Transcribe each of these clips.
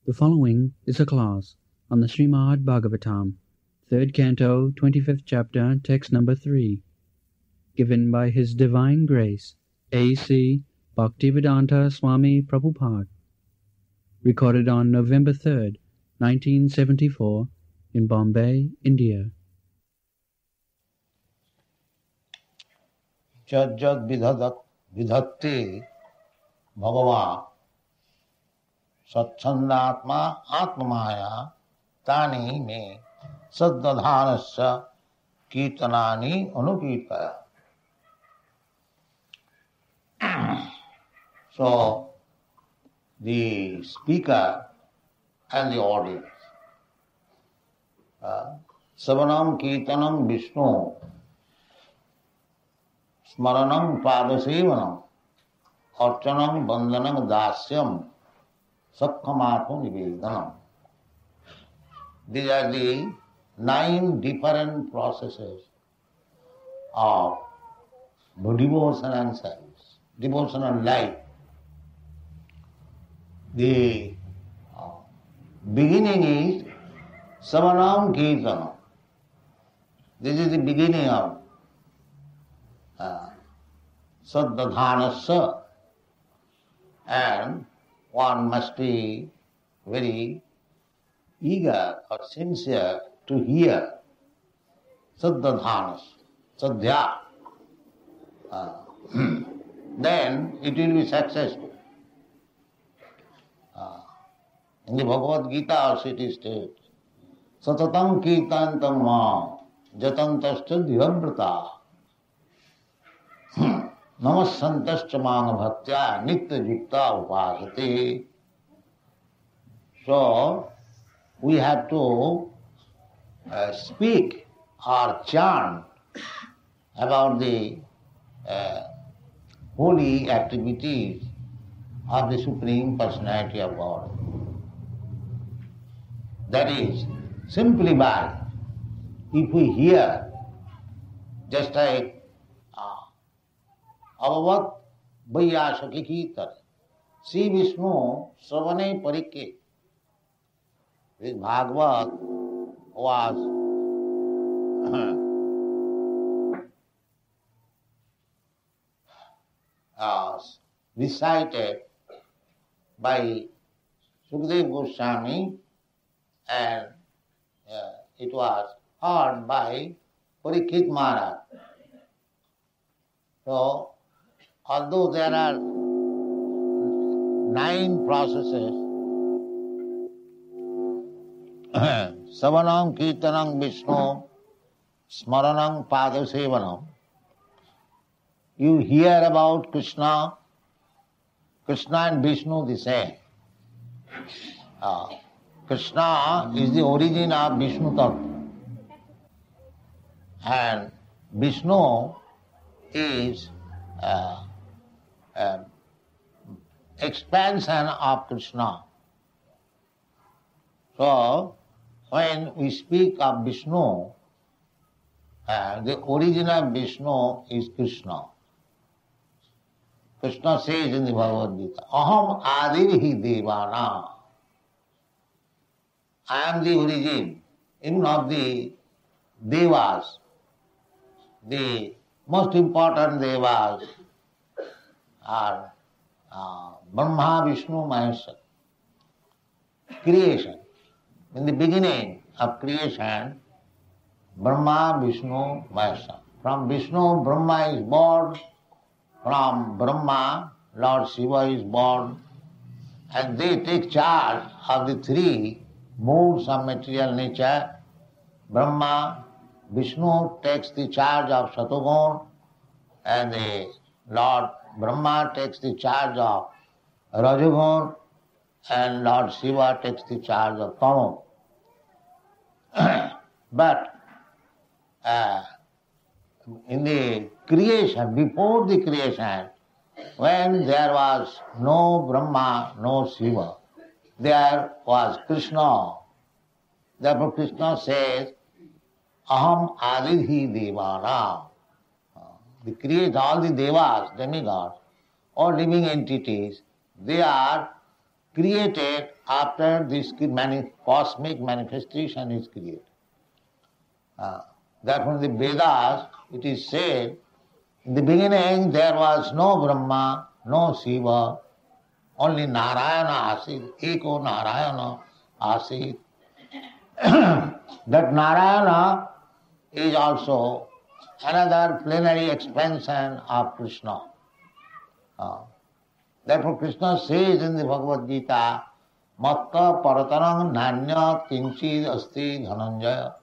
The following is a class on the Srimad Bhagavatam, 3rd Canto, 25th Chapter, Text number 3, given by His Divine Grace, A.C. Bhaktivedanta Swami Prabhupada, recorded on November 3rd, 1974, in Bombay, India. Jajjad vidhatti bhagava satchandatma atmamaya tani me saddadhanasya kirtanani anukirtaya. So, the speaker and the audience. Savanam kirtanam Vishnu Smaranam Padasevanam Archanam Bandhanam Dasyam Sakkhamatma Nivedanam. These are the 9 different processes of devotion and service, devotional life. The beginning is Savanam Kirtanam. This is the beginning of Saddadhanasya, and one must be very eager or sincere to hear Saddadhanas, Saddhya. Then it will be successful. In the Bhagavad Gita also it is stated, Satatam kirtantam ma jatantascha dhiyavrata namasantascha manga bhaktya nitya jukta upasate. So, we have to speak or chant about the holy activities of the Supreme Personality of God. That is, simply by, if we hear, just like Avavat Vaiyasaki Kirtan, Sri Vishnu Savane Parike. This Bhagavad was recited by Sukadeva Goswami, and it was heard by Parikshit Maharaj. So, although there are 9 processes, Savanam Kirtanam Vishnu Smaranam Padasevanam, you hear about Krishna and Vishnu the same. Krishna is the origin of Vishnu Tattva, and Vishnu is expansion of Krishna. So, when we speak of Vishnu, the origin of Vishnu is Krishna. Krishna says in the Bhagavad Gita, Aham Adirhi Devana. I am the origin even of the Devas. The most important Devas are Brahma, Vishnu, Maheshwara. Creation. In the beginning of creation, Brahma, Vishnu, Maheshwara. From Vishnu, Brahma is born. From Brahma, Lord Shiva is born. And they take charge of the 3 modes of material nature. Brahma, Vishnu takes the charge of Satogun, and the Lord Brahma takes the charge of Rajagun, and Lord Shiva takes the charge of Tamo. But in the creation, before the creation, when there was no Brahma, no Shiva, there was Krishna. Therefore Krishna says, Aham Adidhi Devana. The creator, all the devas, demigods, or living entities, they are created after this cosmic manifestation is created. Therefore in the Vedas it is said, in the beginning there was no Brahma, no Shiva, only Narayana Asit, Eko Narayana Asit. That Narayana is also another plenary expansion of Krishna. Therefore Krishna says in the Bhagavad Gita, Matta Paratanam Nanya Kinchid Asti Dhananjaya.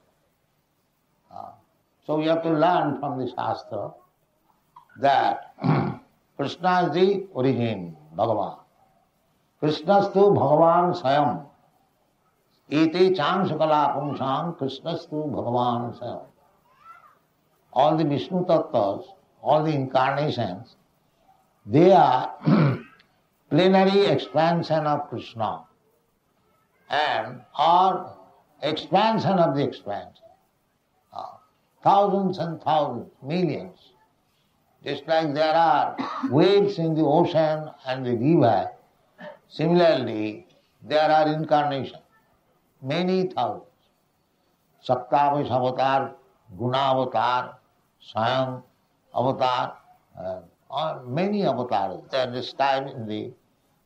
So we have to learn from the Shastra that Krishna is the origin, Bhagavan. Krishnastu Bhagavan Sayam. Iti Cham Sakala Pumsam Krishnastu Bhagavan Sayam. All the Vishnu Tattvas, all the incarnations, they are plenary expansion of Krishna and are expansion of the expansion. Thousands and thousands, millions. Just like there are waves in the ocean and the river, similarly there are incarnations, many thousands. Saptavish avatar, Guna avatar, Swayam avatar, many avatars. They are described in the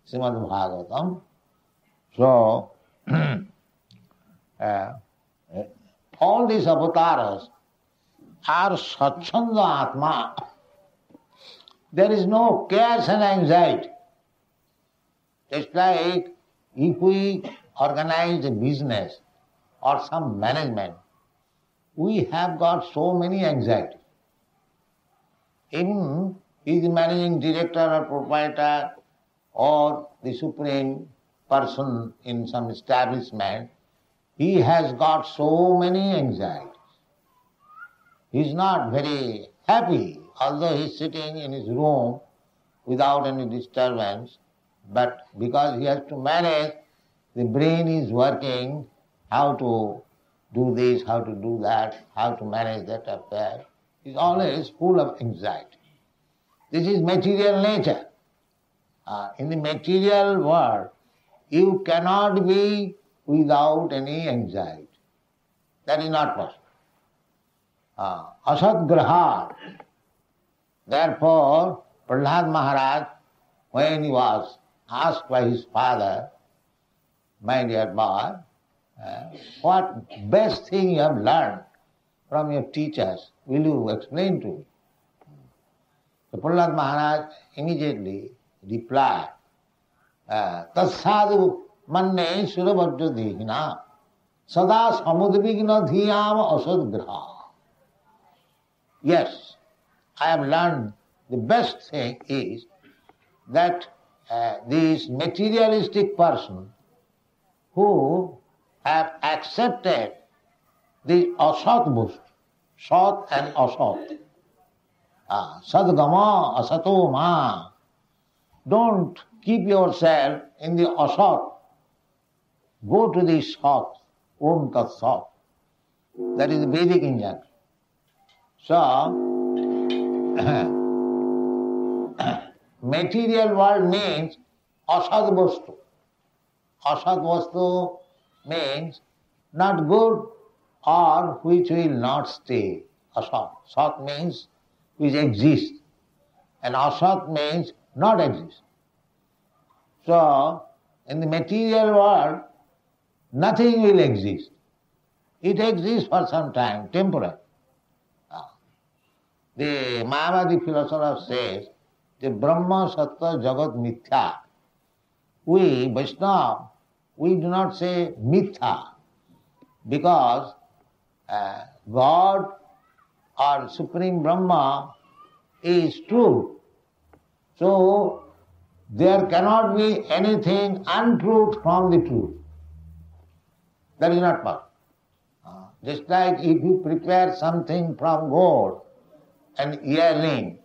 Srimad Bhagavatam. So, all these avatars are Satchanda Atma. There is no cares and anxiety. Just like if we organize a business or some management, we have got so many anxieties. Even the managing director or proprietor or the supreme person in some establishment, he has got so many anxieties. He is not very happy, although he is sitting in his room without any disturbance, but because he has to manage, the brain is working how to do this, how to do that, how to manage that affair. He is always full of anxiety. This is material nature. In the material world, you cannot be without any anxiety. That is not possible. Asat graha. Therefore, Prahlad Maharaj, when he was asked by his father, my dear boy, what best thing you have learned from your teachers, will you explain to me? So Prahlad Maharaj immediately replied, Tatsadu manne surabhadra dehina sada samudvigna dhiyam asad graha. Yes, I have learned the best thing is that this materialistic person who have accepted the asat bhush, sat and asat, sadgama asato ma, don't keep yourself in the asat, go to the sat, om tat sat. That is the Vedic injunction. So, material world means asad vastu. Asad vastu means not good or which will not stay. Asat. Sat means which exists. And asat means not exist. So, in the material world, nothing will exist. It exists for some time, temporary. The Mayavadi philosopher says, the Brahma Sattva Jagat Mithya. We, Vaishnava, we do not say Mithya because God or Supreme Brahma is true. So, there cannot be anything untruth from the truth. That is not possible. Just like if you prepare something from gold, an earring,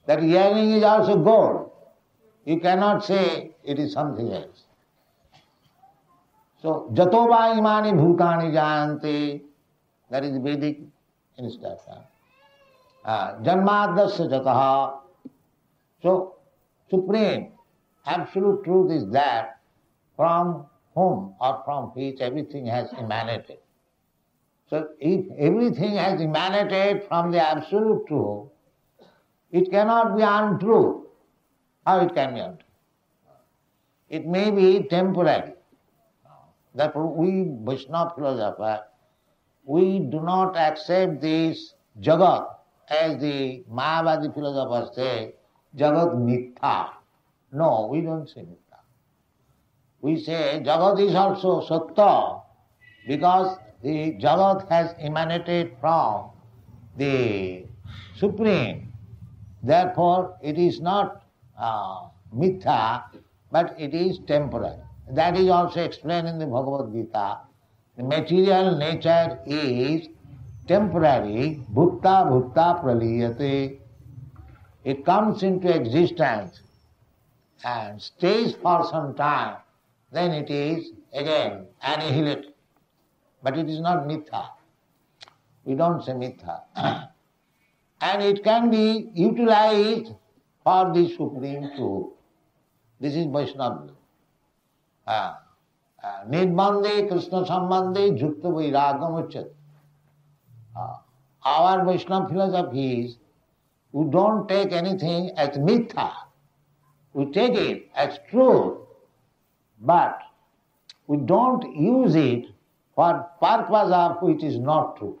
that earring is also gold. You cannot say it is something else. So, jato va imani bhutani jayante, that is Vedic instruction. Janmadasya jataha. So, supreme, absolute truth is that from whom or from which everything has emanated. So if everything has emanated from the absolute truth, it cannot be untrue. How it can be untrue? It may be temporary. Therefore we Vaishnava philosophers, we do not accept this Jagat, as the Mayavadi philosophers say, Jagat Mithya. No, we don't say Mithya. We say Jagat is also Sattva, because the Jagat has emanated from the Supreme. Therefore it is not Mithya, but it is temporary. That is also explained in the Bhagavad Gita. The material nature is temporary, bhutta bhutta praliyate. It comes into existence and stays for some time, then it is again annihilated. But it is not mithya. We don't say mithya. And it can be utilized for the Supreme Truth. This is Vaishnava. Nidbande Krishna Sambande Jukta Vairagam Uchat. Our Vaishnava philosophy is, we don't take anything as mithya. We take it as truth, but we don't use it for purpose of which is not true.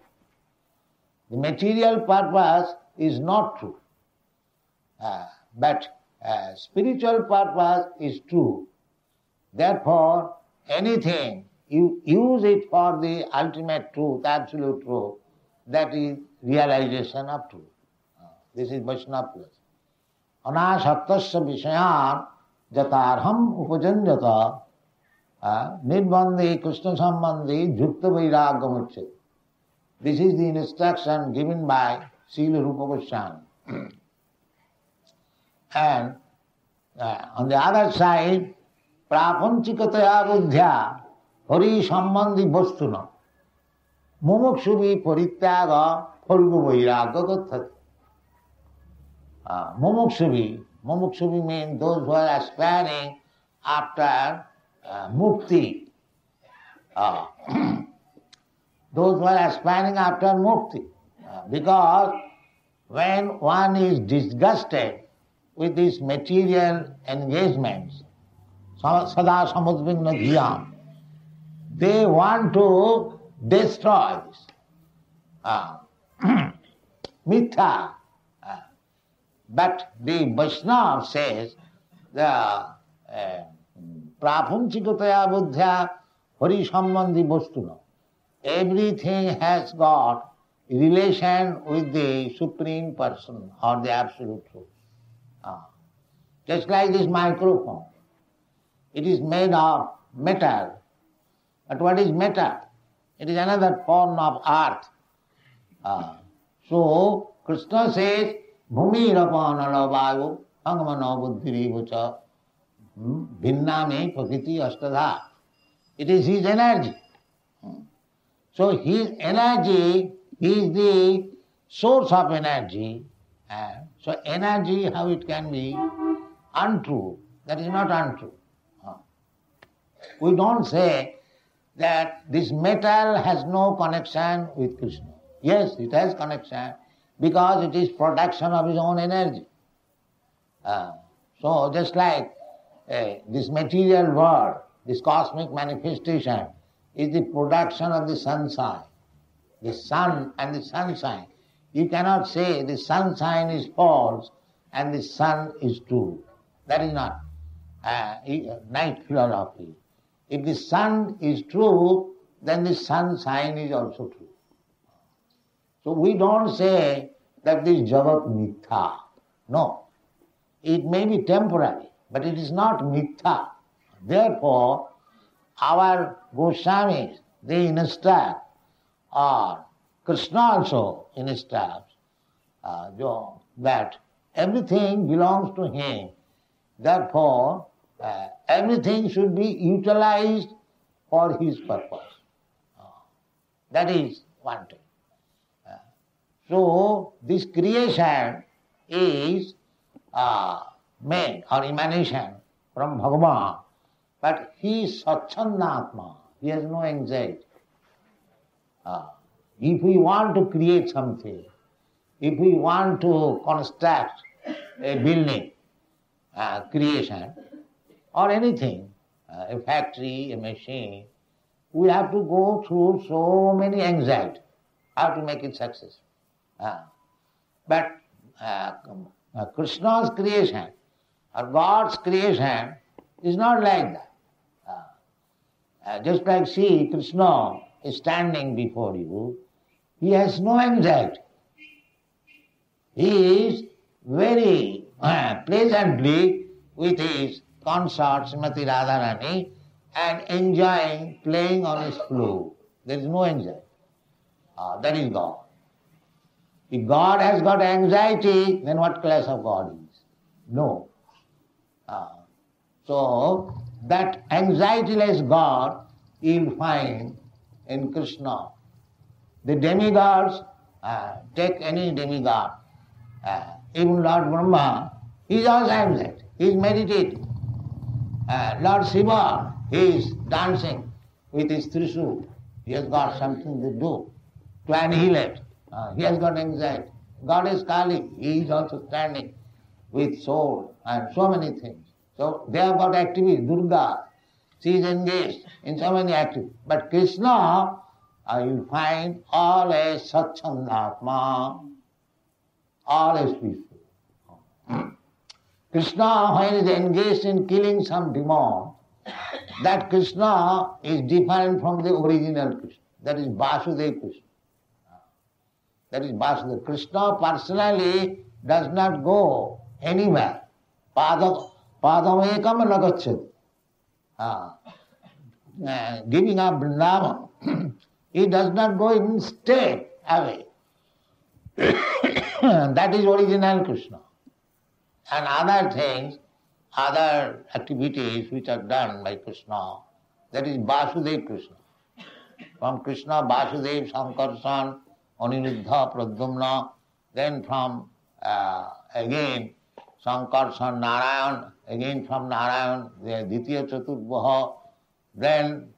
The material purpose is not true, but spiritual purpose is true. Therefore, anything, you use it for the ultimate truth, absolute truth, that is realization of truth. This is Vaishnava philosophy. Anasaktasya vishayan jatarham upajanjata nidbande Krishna sambande jukta vairagam uchyate. This is the instruction given by Srila Rupa Goswami. And on the other side, prapanchikataya buddhya hari sambandhi vastuna mumukshubhi parityaga phalgu vairagya gathati. Mumukshubhi means those who are aspiring after mukti. Those who are aspiring after mukti. Because when one is disgusted with these material engagements, sada samudvigna dhiyam, they want to destroy this. Mithya. But the Vaishnava says, the prapanchikataya buddhya hari sambandhi vastuna. Everything has got relation with the Supreme Person or the Absolute Truth. Just like this microphone. It is made of metal. But what is metal? It is another form of earth. So Krishna says, Bhumi rapanala vayu angamana buddhiri vacha bhinname prakriti ashtadha. It is his energy. So his energy is the source of energy. So energy, how it can be untrue? That is not untrue. We don't say that this metal has no connection with Krishna. Yes, it has connection because it is production of his own energy. So just like this material world, this cosmic manifestation is the production of the sunshine. The sun and the sunshine. You cannot say the sunshine is false and the sun is true. That is not night philosophy. If the sun is true, then the sunshine is also true. So we don't say that this Jagat mithya. No. It may be temporary, but it is not mithya. Therefore, our Goswamis, they instruct, or Krishna also instructs, that everything belongs to him. Therefore, everything should be utilized for his purpose. That is one thing. So, this creation is made or emanation from Bhagavan. But he is Satchandatma. He has no anxiety. If we want to create something, if we want to construct a building, creation, or anything, a factory, a machine, we have to go through so many anxieties how to make it successful. But Krishna's creation or God's creation is not like that. Just like see, Krishna is standing before you, he has no anxiety. He is very pleasantly with his consort Srimati Radharani and enjoying playing on his flute. There is no anxiety. That is God. If God has got anxiety, then what class of God is? No. So, that anxietyless God you will find in Krishna. The demigods, take any demigod, even Lord Brahma, he is also anxiety. He is meditating. Lord Shiva, he is dancing with his Trishul. He has got something to do, to annihilate. He has got anxiety. Goddess Kali, he is also standing with sword and so many things. So they have got activities. Durga, she is engaged in so many activities. But Krishna, you find all is Satchandatma, all is peaceful. Krishna, when he is engaged in killing some demon, that Krishna is different from the original Krishna. That is Vasudeva Krishna. That is Vasudeva. Krishna personally does not go anywhere. Padam ekam nagacchati. Giving up Vrindavan, he does not go in state away. That is original Krishna. And other things, other activities which are done by Krishna, that is Vasudeva Krishna. From Krishna, Vasudeva, Sankarsan, Aniruddha, Pradyumna, then from again Sankarsan, Narayan, again from Narayan, Ditya Chaturvaha, then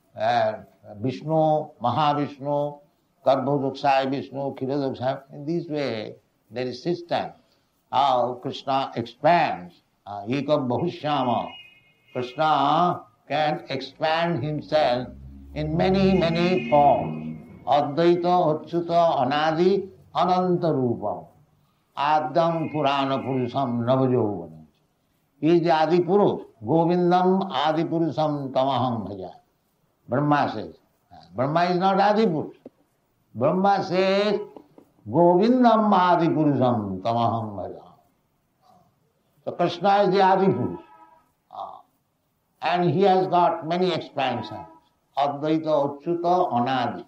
Vishnu, Mahavishnu, Garbhodakshay Vishnu, Kshiradokshay. In this way, there is system how Krishna expands. Ekam Bahushyama. Krishna can expand himself in many, many forms. Advaita, Achyuta, Anadi, Ananta Rupam. Adam Purana Purusham Navajovana. He is the Adi Purush. Govindam Adi Purusham Tamaham Bhaja. Brahma says. Brahma is not Adi Purush. Brahma says, Govindam Adi Purusham Tamaham Bhaja. So Krishna is the Adi Purush. And he has got many expansions. Advaita, Achyuta, Anadi.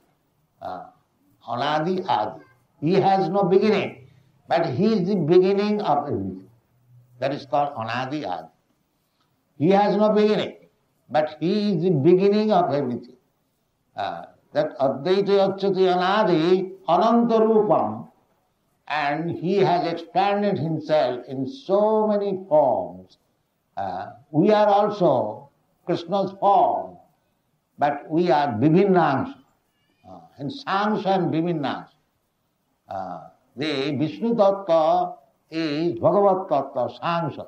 Anadi, Adi. He has no beginning, but he is the beginning of everything. That is called Anadi, Adi. He has no beginning, but he is the beginning of everything. That Advaita, Achyuta, Anadi, Ananta Rupam, and he has expanded himself in so many forms. We are also Krishna's form, but we are Bibhinnans. In Sangsha and Bibhinnans. The Vishnu Tattva is Bhagavat Tattva, Sangsha,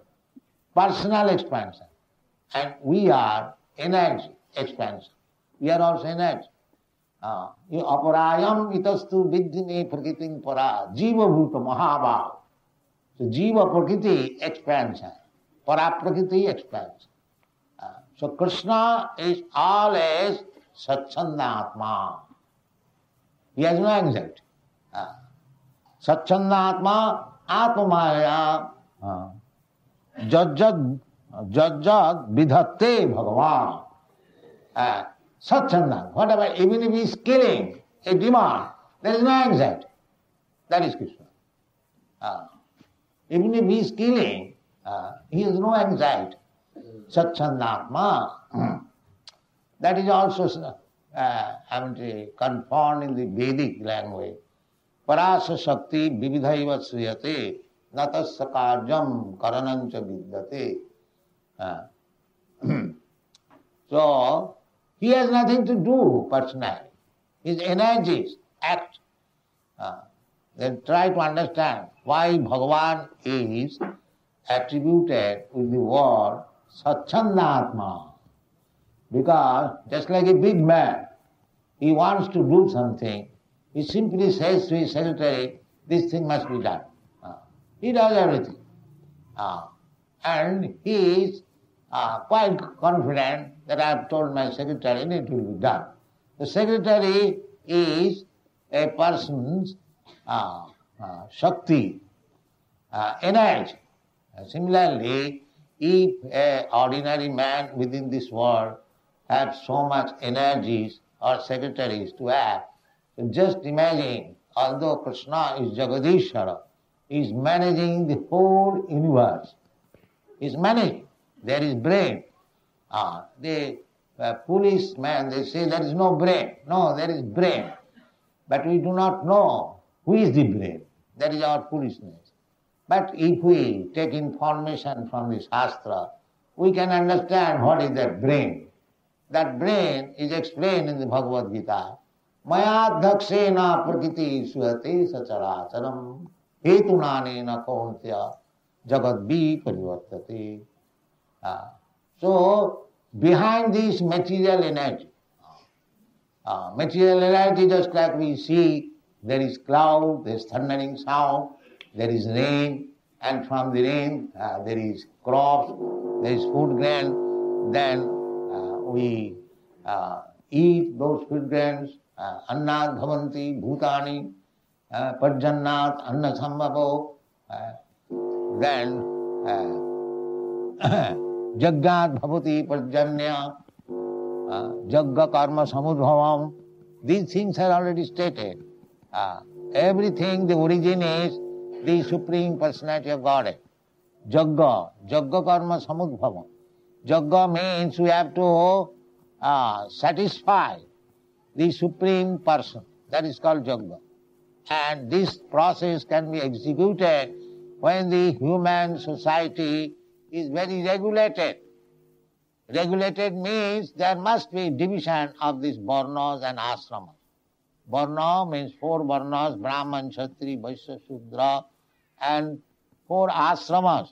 personal expansion. And we are energy expansion. We are also energy. Aparayam itastu viddhine prakritim para jiva bhuta mahabhav. So jiva prakriti expansion, para prakriti expansion. So Krishna is always Satchandatma. He has no anxiety. Satchandatma atmamaya jajjad vidhatte bhagavan. Satchandatma. Whatever, even if he is killing a demon, there is no anxiety. That is Krishna. Even if he is killing, he has no anxiety. Satchandatma. That is also confirmed in the Vedic language. Parasa Shakti Vividhaiva Sriyate Natasya Karyam Karanancha Vidyate. So, he has nothing to do personally. His energies act. Then try to understand why Bhagavan is attributed with the word Satchandatma. Because just like a big man, he wants to do something, he simply says to his secretary, this thing must be done. He does everything. And he is quite confident that I have told my secretary and it will be done. The secretary is a person's Shakti, energy. Similarly, if an ordinary man within this world has so much energies or secretaries to act, just imagine, although Krishna is Jagadishwara, he is managing the whole universe. He is managing. There is brain. The policeman, they say there is no brain. No, there is brain. But we do not know who is the brain. That is our foolishness. But if we take information from the Shastra, we can understand what is that brain. That brain is explained in the Bhagavad Gita. Maya dhakshena prakriti suhate sacharacharam hetunanena kauntya jagadvi parivartate. So, behind this material energy, just like we see, there is cloud, there is thundering sound, there is rain, and from the rain there is crops, there is food grain, then we eat those food grains, annat bhavanti bhutani, parjannat anna sambhavo, then jaggat bhavati parjanya, jagga karma samudbhavam. These things are already stated. Everything, the origin is the Supreme Personality of Godhead. Jagga karma samudbhavam. Jagga means we have to satisfy the Supreme Person. That is called Jagga. And this process can be executed when the human society is very regulated. Regulated means there must be division of these varnas and ashramas. Varna means 4 varnas, Brahman, Kshatri, Vaishya, Shudra, and 4 ashramas,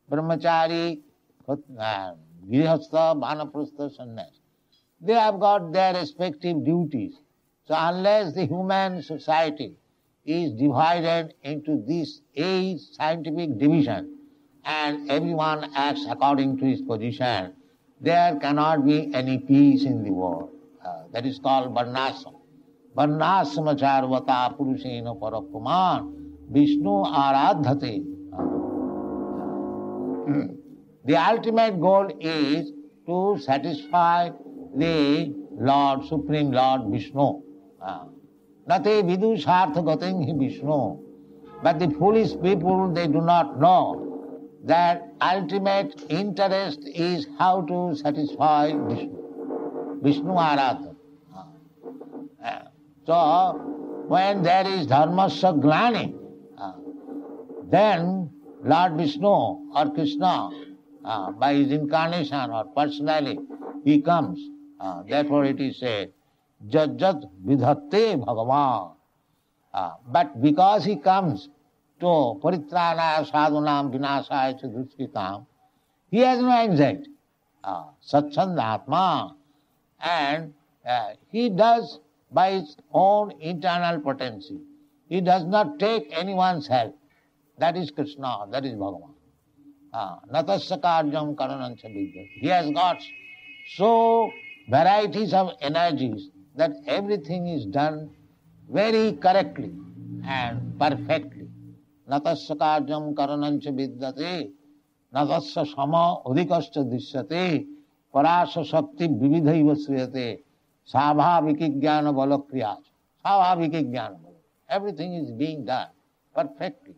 Brahmachari, Grihastha, Vanaprastha, Sannyas. They have got their respective duties. So unless the human society is divided into these 8 scientific divisions and everyone acts according to his position, there cannot be any peace in the world. That is called Varnasam. Varnasama charvata purushena parapuman Vishnu aradhate. The ultimate goal is to satisfy the Lord, Supreme Lord Vishnu. Nate vidu sartha gating hi Vishnu. But the foolish people, they do not know that ultimate interest is how to satisfy Vishnu. Vishnu aradha. So, when there is dharmasya glani, then Lord Vishnu or Krishna, by his incarnation or personally, he comes. Therefore it is said, Jat Jat Vidhatte Bhagavan. But because he comes to Paritranaya Sadhunam Vinasaya Dushkitam, he has no anxiety. Satchandatma. And he does by his own internal potency. He does not take anyone's help. That is Krishna, that is Bhagavan. Natasya karyam karanancha vidyate. He has got so varieties of energies that everything is done very correctly and perfectly. Natasya karyam karanancha vidyate. Natasya sama udikascha dishyate. Parasya shakti vividhaiva sriyate. Svabhaviki jnana bala kriyas. Svabhaviki jnana bala. Everything is being done perfectly.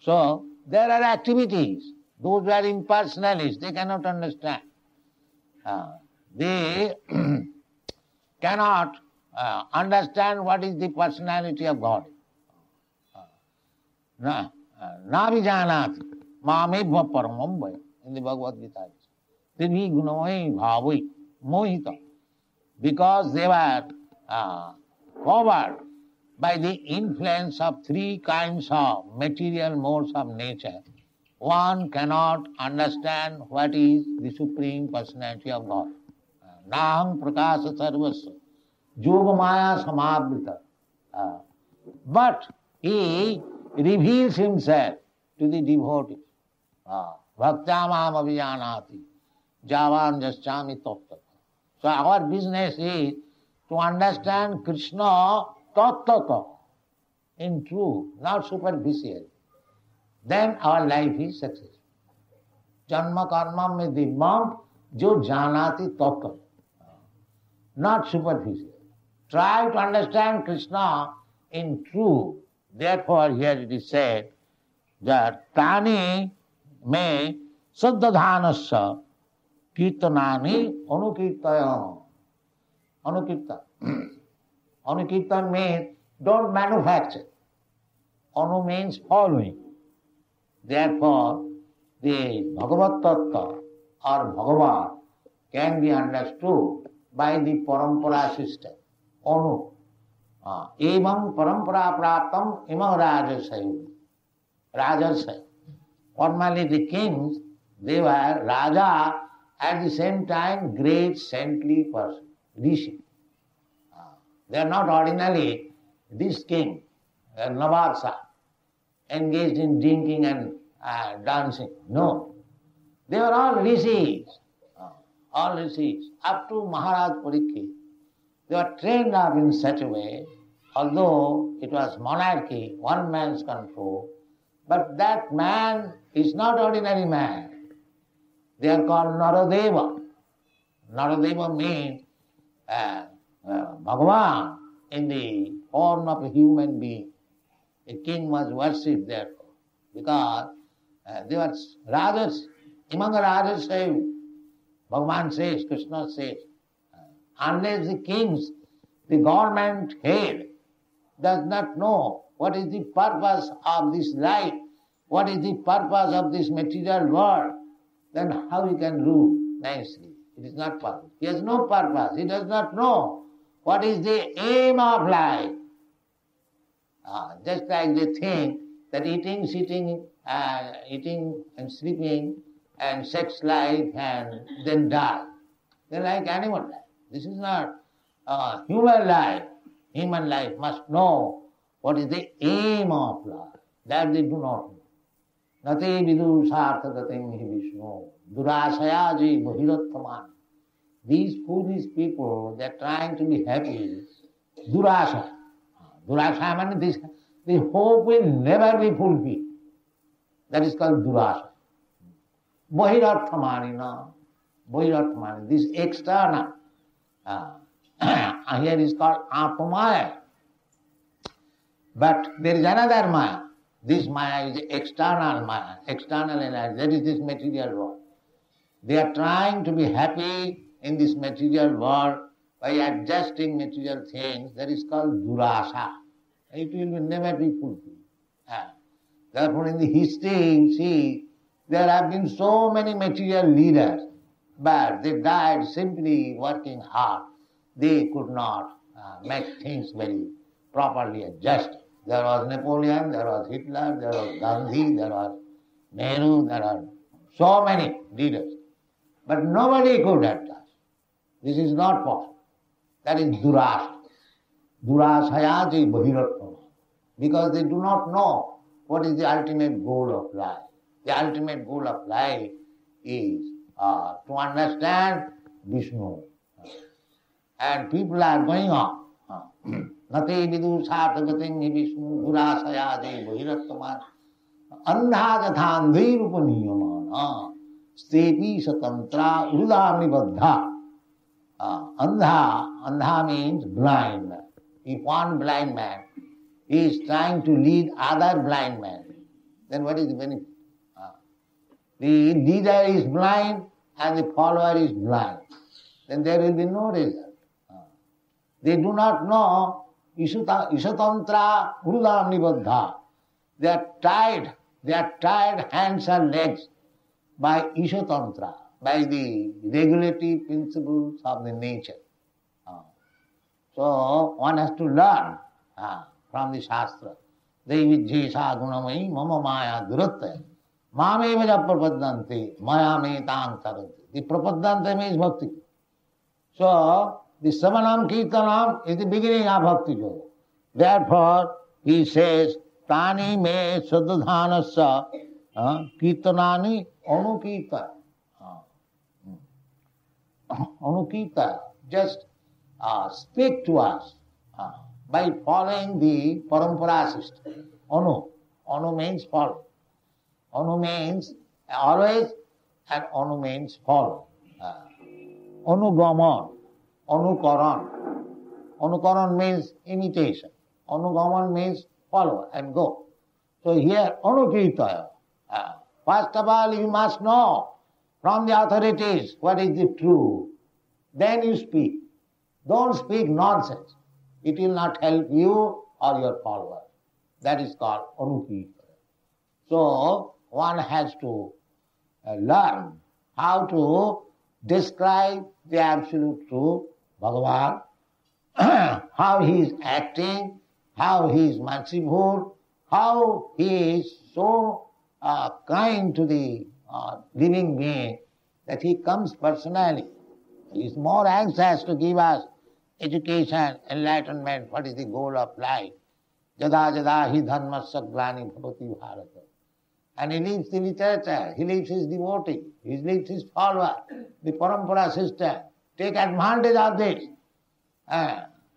So, there are activities. Those who are impersonalists, they cannot understand. They cannot understand what is the personality of God. Na vijanati mamebhva paramam vaya. In the Bhagavad Gita. Tirvigunamai bhavai mohita. Because they were covered by the influence of three kinds of material modes of nature, one cannot understand what is the Supreme Personality of God. Naham prakasa sarvasya, yogamaya samavrita. But he reveals himself to the devotees. Bhaktamam abhijanati, javan jaschami tattva. So our business is to understand Krishna tattva in truth, not superficially. Then our life is successful. Janma karma mein divyam jo janati tattva, not superficial. Try to understand Krishna in truth. Therefore here it is said that tani me saddadhanasya kirtanani anukirtaya. Anukirtan. Anukirtan means don't manufacture. Anu means following. Therefore, the Bhagavad Tattva or Bhagavan can be understood by the parampara system. Anu. Evam parampara praptam imam rajasaya. Rajasaya. Formerly the kings, they were Raja, at the same time great saintly person, Rishi. They are not ordinarily this king, Navasa, engaged in drinking and dancing. No. They were all rishis. All rishis. Up to Maharaj Parikshit. They were trained up in such a way, although it was monarchy, one man's control, but that man is not ordinary man. They are called Naradeva. Naradeva means Bhagavan in the form of a human being. A king was worshipped therefore, because they were Rajas. Among the Rajas say, Bhagavan says, Krishna says, unless the kings, the government head, does not know what is the purpose of this life, what is the purpose of this material world, then how he can rule nicely? It is not possible. He has no purpose. He does not know what is the aim of life. Just like they think that eating, sitting, eating and sleeping and sex life and then die. They like animal life. This is not human life. Human life must know what is the aim of life. That they do not know. Nate vidu sarthagatim hi Vishnu. Durashayaji bhahirattamani. These foolish people, they are trying to be happy. Durasha. Durasha means the hope will never be fulfilled. That is called durasha. Bhahirattamani, no. Bhahirattamani. This external. Here is called Atmaya. But there is another Maya. This Maya is external Maya, external energy. That is this material world. They are trying to be happy in this material world by adjusting material things. That is called durasha. It will never be fulfilled. Therefore in the history, see, there have been so many material leaders, but they died simply working hard. They could not make things very properly adjusted. There was Napoleon, there was Hitler, there was Gandhi, there was Nehru, there are so many leaders. But nobody could adjust. This is not possible. That is durasha. Durashayaji bhahiratma. Because they do not know what is the ultimate goal of life. The ultimate goal of life is to understand Vishnu. And people are going on. Nate vidu sarthagatim hi Vishnu durashayaji bhahiratma. Andha jathandhi rupaniyamana. Stepi satantra udami baddha. Andha means blind. If one blind man is trying to lead other blind man, then what is the benefit? The leader is blind and the follower is blind. Then there will be no result. They do not know Isatantra Urudam Nibaddha. They are tied hands and legs by Isatantra. by the regulative principles of the nature. So one has to learn from the Shastra. Devi Jesha Gunamai Mama Maya Duratta Mameva Prapadante Maya Metang Taranti. The Prapadante means bhakti. So the Samanam Kirtanam is the beginning of Bhakti Yoga. Therefore he says, Tani me Sadadhanasya Kirtanani Anukirta. Anukirta, just speak to us by following the parampara system. Anu means follow. Anu means always, and anu means follow. Anugaman, anukaran. Anukaran means imitation. Anugaman means follow and go. So here, anukirtaya. First of all, you must know from the authorities what is the truth. Then you speak. Don't speak nonsense. It will not help you or your followers. That is called anukirtaya. So one has to learn how to describe the absolute truth, Bhagavan, how he is acting, how he is merciful, how he is so kind to the living being that he comes personally. He is more anxious to give us education, enlightenment, what is the goal of life. Jada jada hi dharmasya glani bhavati bharata. And he leaves the literature, he leaves his devotee, he leaves his follower, the parampara system. Take advantage of this.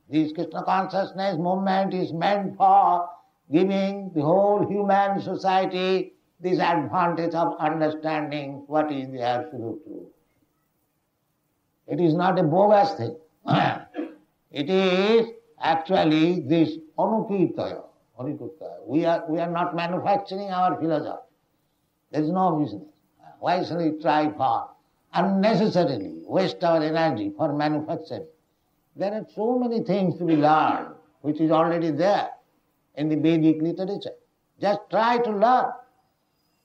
This Krishna consciousness movement is meant for giving the whole human society this advantage of understanding what is the absolute truth. It is not a bogus thing. It is actually this anukirtaya. We are not manufacturing our philosophy. There is no business. Why shall we try for unnecessarily waste our energy for manufacturing? There are so many things to be learned which is already there in the Vedic literature. Just try to learn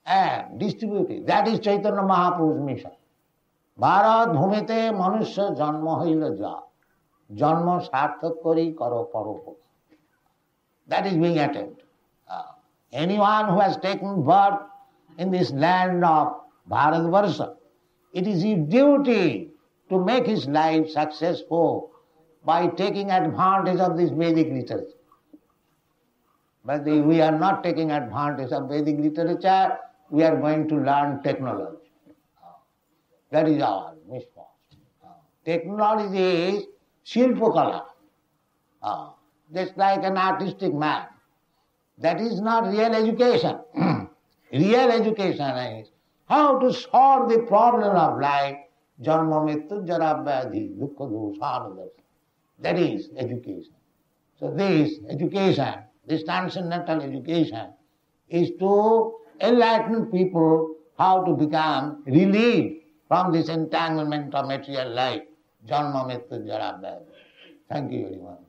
and distribute it. That is Chaitanya Mahaprabhu's mission. Bharat bhumite manusya janma haila ja. Janma sarthak kari karo paropo. That is being attempted. Anyone who has taken birth in this land of Bharatvarsha, it is his duty to make his life successful by taking advantage of this Vedic literature. But we are not taking advantage of Vedic literature, we are going to learn technology. That is our misfortune. Technology is Shilpakala, just like an artistic man. That is not real education. Real education is how to solve the problem of life, janma mrityu jara vyadhi dukkha doshanadasa. That is education. So this education, this transcendental education, is to enlighten people how to become relieved from this entanglement of material life, janma mrityu jara vyadhi. Thank you very much.